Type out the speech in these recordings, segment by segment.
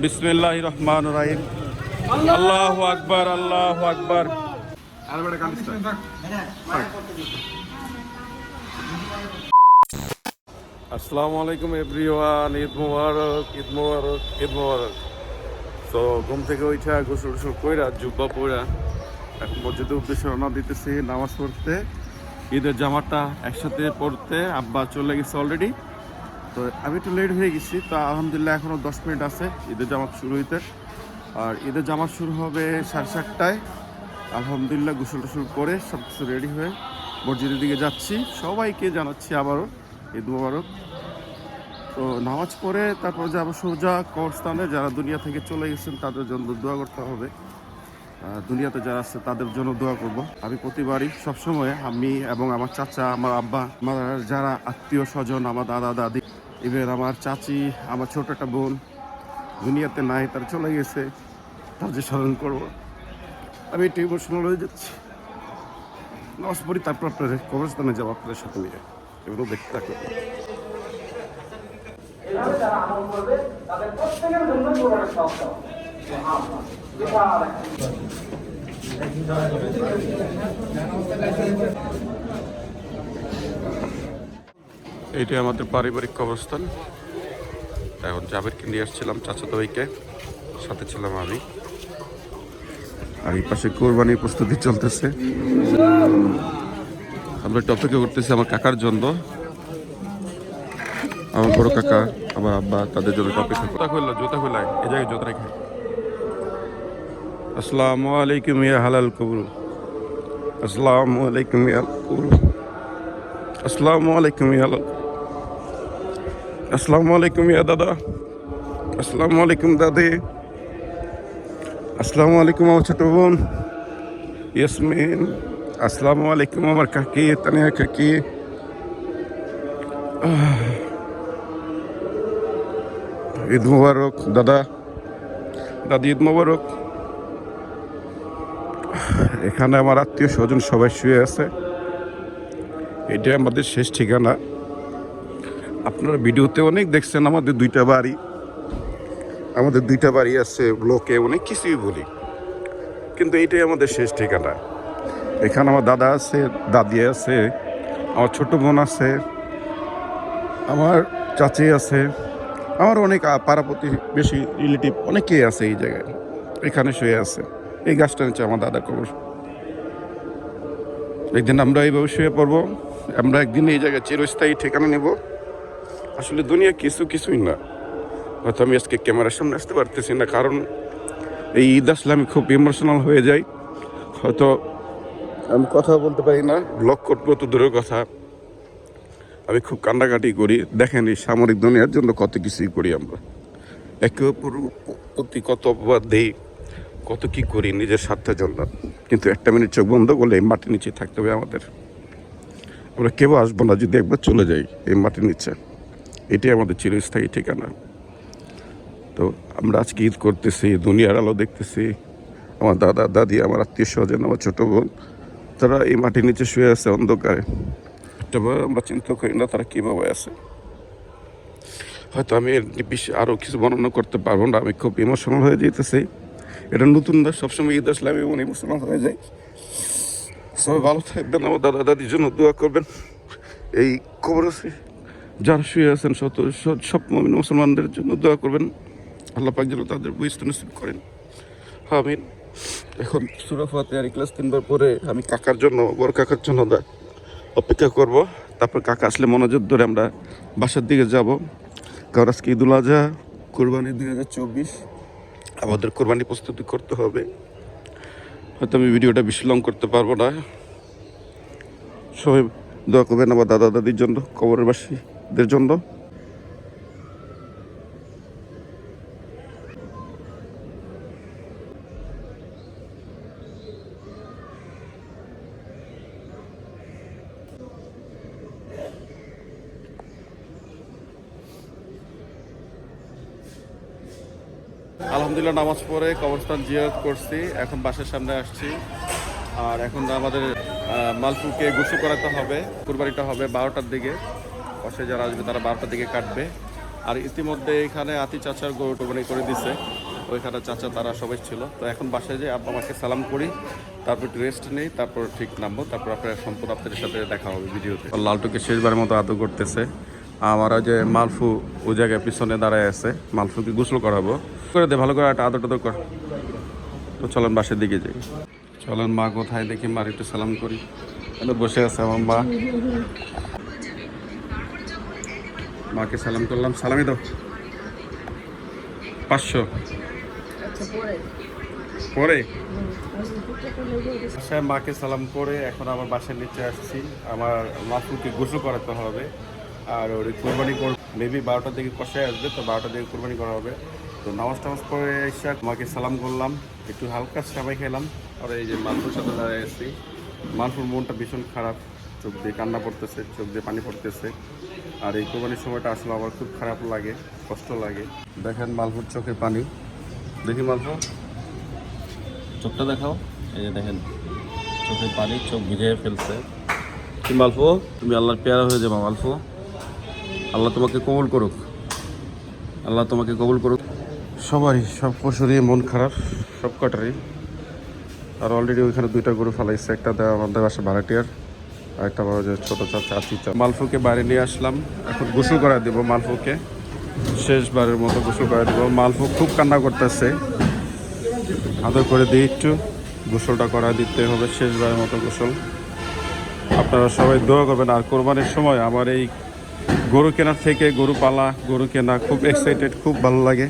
বিসমিল্লাহির রহমানির রহিম। আল্লাহু আকবার, আল্লাহু আকবার। আসসালামু আলাইকুম এভরিওয়ান। ঈদ মোবারক, ঈদ মোবারক, ঈদ মোবারক। তো ঘুম থেকে উঠা গোসল টোসল কইরা জুব্বা পইরা এখন মসজিদের উদ্দেশ্যে রওনা দিতেছি নামাজ পড়তে। ঈদের জামাটা একসাথে পড়তে আব্বা চলে গেছে অলরেডি। তো আমি একটু লেট হয়ে গেছি, তো আলহামদুলিল্লাহ এখনও 10 মিনিট আছে ঈদের জামাত শুরু হইতে। আর ঈদের জামাত শুরু হবে 7:30টায়। আলহামদুলিল্লাহ গোসল টোসল করে সব কিছু রেডি হয়ে মসজিদের দিকে যাচ্ছি। সবাইকে জানাচ্ছি আবারও ঈদ মোবারক। তো নামাজ পড়ে তারপর যাবো সোজা কবরস্থানে। যারা দুনিয়া থেকে চলে গেছেন তাদের জন্য দোয়া করতে হবে, দুনিয়াতে যারা আছে তাদের জন্য দোয়া করব। আমি প্রতিবারই সবসময় আমি এবং আমার চাচা, আমার আব্বা, আমার যারা আত্মীয় স্বজন, আমার দাদা দাদি, ইভেন আমার চাচি, আমার ছোট একটা বোন দুনিয়াতে নাই, তারা চলে গেছে, তাদের স্মরণ করবো। আমি একটু ইমোশনাল হয়ে যাচ্ছি। নামাজ পড়ি তারপর আপনাদের কবরস্থানে যাবো আপনাদের সাথে নিয়ে, এগুলো দেখতে থাকবে। এইটাই আমাদের পারিবারিক কবরস্থান। এখন জাবেরকে নিয়ে আসছিলাম, চাচাতো ভাইকে, সাথে ছিলাম আমি। আর এই পাশে কোরবানির প্রস্তুতি চলতেছে। আমরা একটু অপেক্ষা করতেছি আমার কাকার জন্য, আমার বড় কাকা, আমার আব্বা, তাদের জন্য অপেক্ষা। জুতা খোলায় এই জায়গায় জুতা রেখে। আসসালামু আলাইকুম ইয়া হালাল কবুল। আসসালামু আলাইকুম ইয়া কবুল। আসসালামু আলাইকুম ইয়া হালাল। আসসালামু আলাইকুম ইয়া দাদা। আসসালামু আলাইকুম দাদি। আসসালামু আলাইকুম আমার ছোট বোন ইয়াসমিন। আসসালামু আলাইকুম আমার কাকি, তানিয়া কাকি। ঈদ মোবারক দাদা দাদি, ঈদ মোবারক। এখানে আমার আত্মীয় স্বজন সবাই শুয়ে আছে। এটাই আমাদের শেষ ঠিকানা। আপনারা ভিডিওতে অনেক দেখছেন আমাদের দুইটা বাড়ি আছে ব্লকে, অনেক কিছুই বলি, কিন্তু এইটাই আমাদের শেষ ঠিকানা। এখানে আমার দাদা আছে, দাদি আছে, আমার ছোট বোন আছে, আমার চাচি আছে, আমার অনেক পাড়া প্রতিবেশী রিলেটিভ অনেকেই আছে এই জায়গায়। এখানে শুয়ে আছে, এই গাছটা নিচে আমার দাদা কবর। একদিন আমরা এইভাবে শুয়ে পড়বো, আমরা একদিন এই জায়গায় চিরস্থায়ী ঠিকানা নেব। আসলে দুনিয়া কিছুই না। হয়তো আমি আজকে ক্যামেরার সামনে আসতে পারতেছি না, কারণ এই ঈদ আসলে আমি খুব ইমোশনাল হয়ে যাই। হয়তো আমি কথা বলতে পারি না, ব্লগ করবো তো দূরের কথা, আমি খুব কান্নাকাটি করি। দেখেন এই সামরিক দুনিয়ার জন্য কত কিছুই করি আমরা, একে অপর প্রতি কত অপবাদ দেই, কত কি করি নিজের স্বার্থের জন্য। কিন্তু একটা মিনিট চোখ বন্ধ করলে এই মাটির নিচে থাকতে হবে আমাদের। আমরা কেউ আসবো না যদি একবার চলে যাই এই মাটির নিচে। এটাই আমাদের চিরস্থায়ী ঠিকানা। তো আমরা আজকে ঈদ করতেছি, দুনিয়ার আলো দেখতেছি। আমার দাদা দাদি, আমার আত্মীয় স্বজন, আমার ছোট বোন, তারা এই মাটির নিচে শুয়ে আছে অন্ধকারে। একটা আমরা চিন্তা করি না তারা কীভাবে আছে। হয়তো আমি এর বিষয়ে আরও কিছু বর্ণনা করতে পারবো না, আমি খুব ইমোশনাল হয়ে যেতেছি। এটা নতুন না, সবসময় ঈদ আসলে আমি ইমোশনাল হয়ে যাই। সবাই ভালো থাকবেন, আমার দাদা দাদির জন্য দোয়া করবেন। এই কবরে যারা শুয়ে আছেন সব মুমিন মুসলমানদের জন্য দোয়া করবেন, আল্লাহ পাক যেন তাদের বুঝতে নসিব করেন, আমিন। এখন সূরা ফাতিহার ইখলাস 3বার পরে আমি কাকার জন্য, বড় কাকার জন্য অপেক্ষা করব। তারপর কাকা আসলে মনোযোগ ধরে আমরা বাসার দিকে যাব। কারণ আজকে ঈদুল আজহা, কোরবানি 2024, আমাদের কোরবানি প্রস্তুতি করতে হবে। হয়তো আমি ভিডিওটা বেশি লং করতে পারবো না। সবাই দোয়া করবেন আমার দাদা দাদির জন্য, কবরের বাসীদের জন্য। আলহামদুলিল্লাহ নামাজ পড়ে কবরস্থান জিয়ারত করছি, এখন বাসার সামনে আসছি। আর এখন আমাদের মালফুকে গোসল করাতে হবে। কুরবানিটা হবে 12টার দিকে। পাশে যারা আসবে তারা 12টার দিকে কাটবে। আর ইতিমধ্যে এখানে আতি চাচার গরু টোবানি করে দিছে, ওইখানে চাচা তারা সবাই ছিল। তো এখন বাসায় যে আব্বা আমাকে সালাম করি, তারপর একটু রেস্ট নেই, তারপর ঠিক নামবো, তারপর আপনার সম্পূর্ণ আপনাদের সাথে দেখা হবে ভিডিওতে। লালটুকে শেষবারের মতো আদর করতেছে। আমার যে মালফু ওই জায়গায় পিছনে দাঁড়ায় আছে, মালফুকে গোসল করাবো, করে দে ভালো করে একটা আদর টাদর কর। তো চলেন বাসার দিকে যাই। চলেন মা কোথায় দেখি, মার একটু সালাম করি। বসে আছে আমার মা, মাকে সালাম করলাম। সালামি দাও 500 পরে। বাসায় মাকে সালাম করে এখন আমার বাসার নিচে আসছি। আমার মাফুকে গোসল করাতে হবে, আর ওর কোরবানি মেবি 12টার দিকে কষায় আসবে, তো 12টার দিকে কোরবানি করা হবে। তো নামাজ টামাজ পরে এসে মাকে সালাম করলাম, একটু হালকা সাবাই খেলাম। আর এই যে মালফুর সাথে দাঁড়িয়ে আসছি। মালফুর মনটা ভীষণ খারাপ, চোখ দিয়ে কান্না পড়তেছে, চোখ দিয়ে পানি পড়তেছে। আর এই কোরবানির সময়টা আসলে আমার খুব খারাপ লাগে, কষ্ট লাগে। দেখেন মালফুর চোখে পানি, দেখি মালফু চোখটা দেখাও। এই যে দেখেন চোখে পানি, চোখ ভিজিয়ে ফেলছে। কি মালফু, তুমি আল্লাহর পেয়ারা হয়ে যাবে মালফু। আল্লাহ তোমাকে কবুল করুক, আল্লাহ তোমাকে কবুল করুক। সবারই, সব পশুরই মন খারাপ, সব কটারই। আর অলরেডি ওইখানে 2টা গরু ফেলাইছে, একটা দেওয়া আমাদের বাসা ভাড়াটিয়ার, আর একটা বড় যে ছোটো চাচা আচিচা। মালফুকে বাইরে নিয়ে আসলাম, এখন গোসল করা দেবো মালফুকে, শেষবারের মতো গোসল করা দেবো। মালফু খুব কান্না করতেছে, আদর করে দিই একটু, গোসলটা করা দিতে হবে, শেষবারের মতো গোসল। আপনারা সবাই দোয়া করবেন। আর কোরবানির সময় আমার এই গরু কেনার থেকে গরু পালা, গরু কেনা খুব এক্সাইটেড, খুব ভালো লাগে।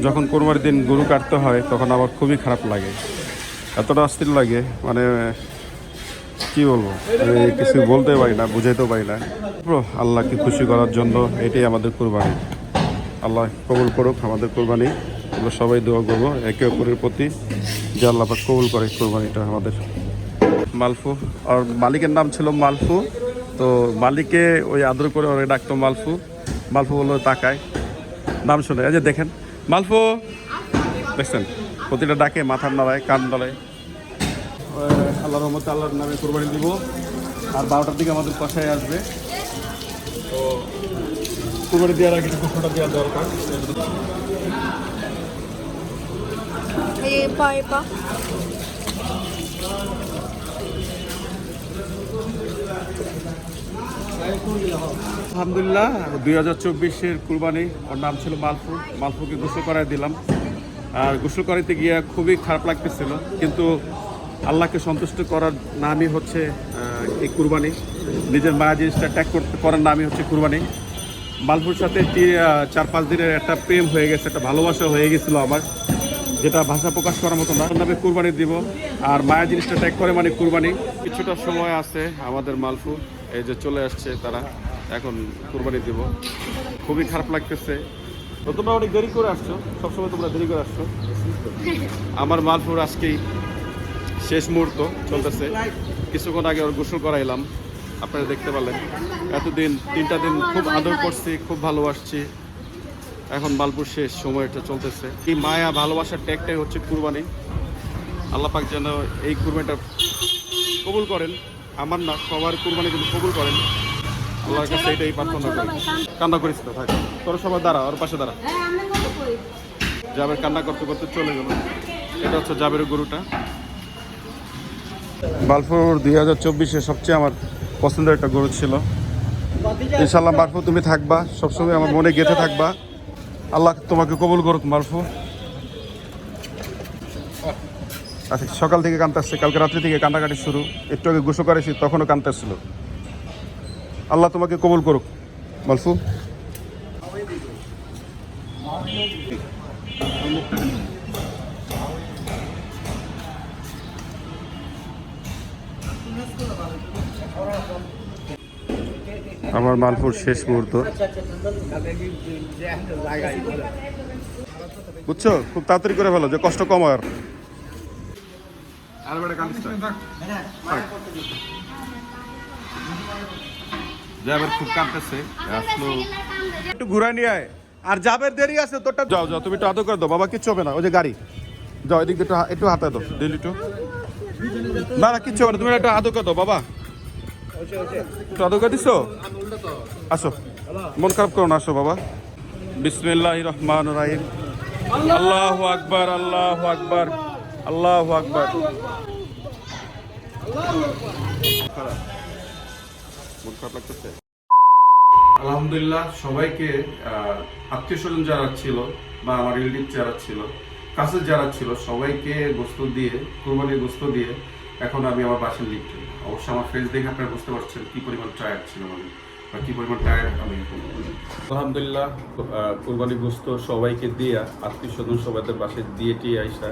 যখন কোরবানির দিন গরু কাটতে হয় তখন আমার খুবই খারাপ লাগে, এতটা অস্থির লাগে, মানে কি বলবো, কিছু বলতে পারি না, বুঝাইতেও পারি না। আল্লাহকে খুশি করার জন্য এটাই আমাদের কোরবানি। আল্লাহ কবুল করুক আমাদের কোরবানি। আমরা সবাই দোয়া করবো একে অপরের প্রতি, যে আল্লাহ পাক কবুল করে কোরবানিটা আমাদের। মালফু, আর মালিকের নাম ছিল মালফু, তো মালিকে ওই আদর করে ওরে ডাকতো মালফু। মালফু বললো তাকায়, নাম শুনে এই যে দেখেন মালফু, দেখছেন প্রতিটা ডাকে মাথার নাড়ায়, কান নাড়ায়। আল্লাহর রহমতে আল্লাহর নামে কোরবানি দিব। আর 12টার দিকে আমাদের কষায় আসবে, তো কোরবানি দেওয়ার আগে একটু গোসলটা দেওয়া দরকার। আলহামদুলিল্লাহ 2024-এর কুরবানি, ওর নাম ছিল মালফু। মালফুকে গোসল করাই দিলাম। আর গোসল করাইতে গিয়ে খুবই খারাপ লাগতেছিল, কিন্তু আল্লাহকে সন্তুষ্ট করার নামই হচ্ছে এই কুরবানি। নিজের মায়া জিনিসটা ত্যাগ করার নামই হচ্ছে কুরবানি। মালফুর সাথে 4-5 দিনের একটা প্রেম হয়ে গেছে, একটা ভালোবাসা হয়ে গেছিলো আমার, যেটা ভাষা প্রকাশ করার মতো না। নামে কুরবানি দিব, আর মায়া জিনিসটা ত্যাগ করে মানে কুরবানি। কিছুটা সময় আছে আমাদের মালফু, এই যে চলে আসছে তারা, এখন কুরবানি দিব। খুবই খারাপ লাগতেছে। তো তোমরা অনেক দেরি করে আসছো, সবসময় তোমরা দেরি করে আসছো। আমার মালফুর আজকেই শেষ মুহূর্ত চলতেছে। কিছুক্ষণ আগে ওর গোসল করাইলাম, আপনারা দেখতে পেলেন। এতদিন 3টা দিন খুব আদর করছি, খুব ভালোবাসছি। এখন মালপুর শেষ, সময়টা চলতেছে। এই মায়া ভালোবাসার ট্যাগটাই হচ্ছে কুরবানি। আল্লাহ পাক যেন এই কুরবানিটা কবুল করেন, আমার না সবার কুরবানি যদি কবুল করেন, আল্লাহর কাছে এটাই প্রার্থনা করি। কান্না করিস তো থাক, তোর সবাই দাঁড়া, ওর পাশে দাঁড়া। জাবের কান্না করতে করতে চলে গেল। এটা হচ্ছে জাবের গরুটা। মালপুর 2024-এ সবচেয়ে আমার পছন্দের একটা গরু ছিল। ইনশাল্লাহ মালফু তুমি থাকবা, সবসময় আমার মনে গেঁথে থাকবা। আল্লাহ তোমাকে কবুল করুক মালফু। আচ্ছা, সকাল থেকে কাঁদতেছে, কালকে রাত্রি থেকে কান্নাকাটি শুরু। একটু আগে গোসল করেছি, তখনও কাঁদতেছিল। আল্লাহ তোমাকে কবুল করুক মালফু। আমার মালফুর শেষ মুহূর্ত, বুঝছো? খুব তাড়াতাড়ি করে ফেলো, যে কষ্ট কম হয়। খুব কাঁদতেছে, একটু ঘুরাই নিয়ে আয়। আর যাবের দেরি আছে তোরটা, যাও যাও, তুমি একটু আদর করে দাও, বাবা কিচ্ছু হবে না। ওই যে গাড়ি, যাও এদিক একটু হাতে দাও, দিল একটু না না কিচ্ছু হবে না, তুমি একটা আদকা দাও বাবা, একটু আদকা দিছো। আসো, মন খারাপ করো না, আসো বাবা। বিসমিল্লাহির রহমানির রহিম। আল্লাহু আকবার, আল্লাহু আকবার, আল্লাহু আকবার। মন খারাপ লাগতেছে। আলহামদুলিল্লাহ সবাইকে, আত্মীয় স্বজন যারা ছিল বা আমার রিলেটিভ যারা ছিল, কাছে যারা ছিল, সবাইকে গোস্ত দিয়ে, কুরবানির গোস্ত দিয়ে এখন আমি আমার বাসায় লিখছি। অবশ্যই আমার ফেস দেখে আপনারা বুঝতে পারছেন কি পরিমাণ টায়ার্ড ছিল আমি, বা কি পরিমাণ টায়ার্ড আমি এখন। আলহামদুলিল্লাহ কুরবানির গোস্ত সবাইকে দিয়ে, আত্মীয় স্বজন সবাইদের বাসায় দিয়ে টিয়ে আইসা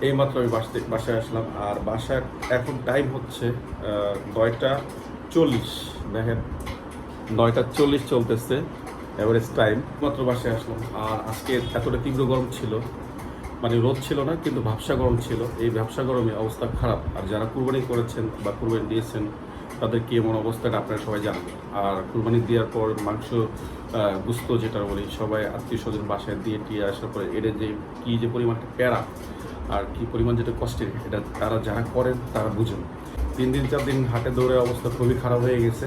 এইমাত্র আমি বাসায় আসলাম। আর বাসার এখন টাইম হচ্ছে 9:40, দেখেন 9:40 চলতেছে এভারেজ টাইম। মাত্র বাসায় আসলাম। আর আজকে এতটা তীব্র গরম ছিল, মানে রোদ ছিল না কিন্তু ভ্যাপসা গরম ছিল। এই ভ্যাপসা গরমে অবস্থা খারাপ। আর যারা কুরবানি করেছেন বা কুরবানি দিয়েছেন তাদের কি এমন অবস্থাটা আপনারা সবাই জানবেন। আর কুরবানি দেওয়ার পর মাংস গুস্ত যেটা বলি, সবাই আত্মীয় স্বজন বাসায় দিয়ে টিয়ে আসার পরে এদের যে কী যে পরিমাণটা প্যারা আর কি পরিমাণ যেটা কষ্টের, এটা তারা যারা করেন তারা বুঝেন। 3 দিন 4 দিন হাটে দৌড়ে অবস্থা খুবই খারাপ হয়ে গেছে।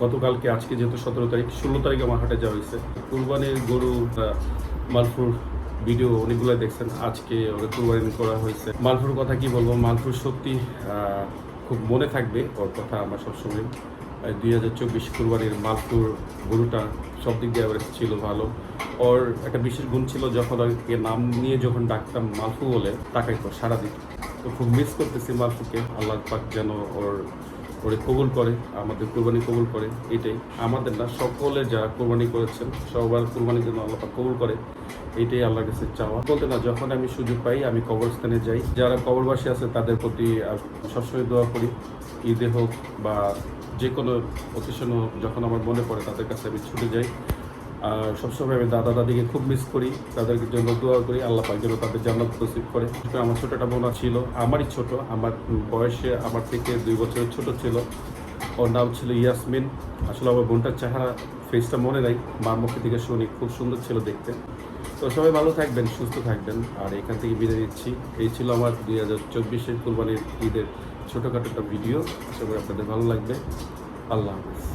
গতকালকে, আজকে যেহেতু 17 তারিখ, 16 তারিখে আমার হাটে যাওয়া হয়েছে। কুরবানির গরু মালফুর ভিডিও অনেকগুলো দেখছেন, আজকে ওরা কুরবানি করা হয়েছে। মালফুর কথা কি বলবো, মালফুর সত্যি খুব মনে থাকবে ওর কথা আমার সবসময়। 2024 কুরবানির মালফুর গরুটা সব দিক দিয়ে অ্যাভারেজ ছিল ভালো। ওর একটা বিশেষ গুণ ছিল, যখন ওকে নাম নিয়ে যখন ডাকতাম মালফু বলে তাকাইতো সারাদিন। তো খুব মিস করতেছি মালফুকে। আল্লাহ পাক যেন ওরে কবুল করে, আমাদের কোরবানি কবুল করে। এটাই আমাদের না, সকলের যারা কোরবানি করেছেন সবার কোরবানির জন্য আল্লাহ পাক কবুল করে, এইটাই আল্লাহর কাছে চাওয়া। বলতে না, যখন আমি সুযোগ পাই আমি কবরস্থানে যাই, যারা কবরবাসী আছে তাদের প্রতি সবসময় দোয়া করি। ঈদে হোক বা যে কোনো অকেশনও যখন আমার মনে পড়ে তাদের কাছে আমি ছুটে যাই। আর সবসময় আমি দাদা দাদিকে খুব মিস করি, তাদেরকে জন্য দোয়া করি আল্লাহ পাক যেন তাদের জান্নাত নসিব করে। আমার ছোট একটা বোন ছিল, আমারই ছোট, আমার বয়সে আমার থেকে 2 বছরের ছোট ছিল। ওর নাম ছিল ইয়াসমিন। আসলে আমার বোনটার চেহারা ফেসটা মনে নাই, মার মুখে থেকে শুনি, খুব সুন্দর ছিল দেখতে। তো সবাই ভালো থাকবেন, সুস্থ থাকবেন। আর এখান থেকে বিদায় নিচ্ছি। এই ছিল আমার 2024-এর কুরবানির ঈদের ছোটোখাটো একটা ভিডিও। আশা করি আপনাদের ভালো লাগবে। আল্লাহ হাফেজ।